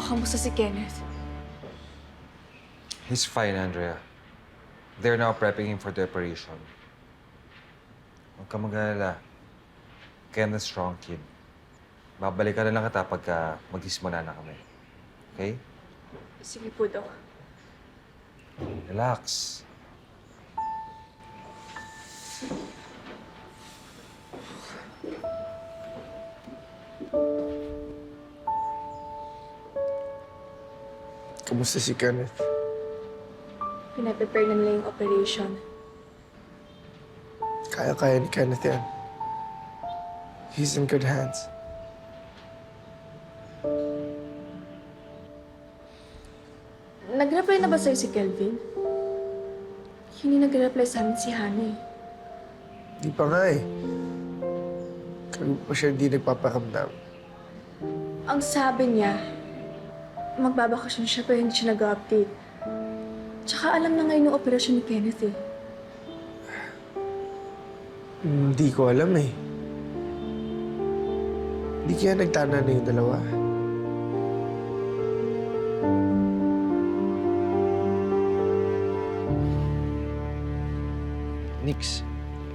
kamusta si Kenneth? He's fine, Andrea. They're now prepping him for the operation. Huwag ka mag-alala. Kenneth's strong kid. Babalikan na lang kita pagka magsisimula na kami. Okay? Sige po, Dok. Relax. Kamusta si Kenneth? Pinaprepare na nila yung operation. Kaya-kaya ni Kenneth yan. He's in good hands. Nag-reply na ba sa'yo si Kelvin? Hindi nag-reply sa amin si Hana eh. Di pa nga eh. Kaya pa siya hindi nagpapakamdam. Ang sabi niya, magbabakasyon siya pero hindi siya nag-update. Tsaka alam na ngayon yung operasyon ni Kenneth eh. Hindi ko alam eh. Hindi kaya nagtana na yung dalawa. Nix,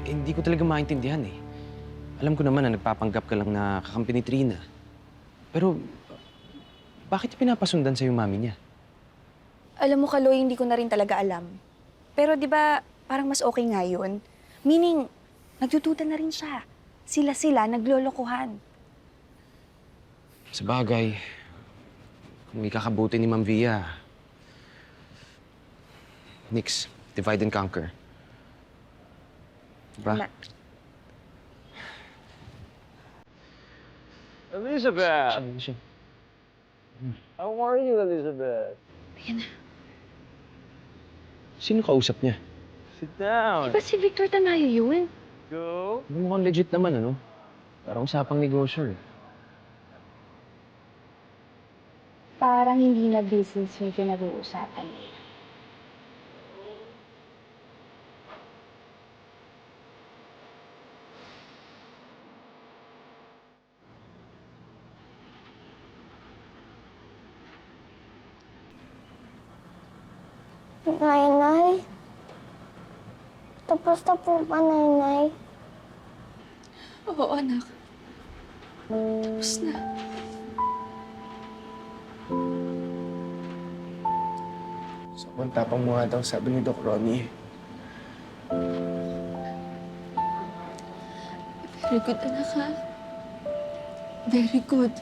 hindi ko talaga maintindihan eh. Alam ko naman na nagpapanggap ka lang na kakampi ni Trina. Pero, bakit pinapasundan sa yung mami niya? Alam mo, Kaloy, hindi ko na rin talaga alam. Pero di ba parang mas okay nga yun? Meaning, nagtututan na rin siya. Sila-sila, naglolokohan. Sa bagay, kung ikakabuti ni Ma'am Via, Nix, divide and conquer. Diba? Elizabeth! Ano siya? How are you, Elizabeth? Sino kausap niya? Sit down. Di ba si Victor Tanayo yun? Go. Mukhang legit naman, ano? Parang usapang negosyo eh. Parang hindi na business yung pinag-uusapan niya. Nay. Tapos na po ba, Nay? Oo, anak. Tapos na. Sobrang tapang mo nga daw, sabi ni Doc Ronnie. Very good, anak ha? Very good.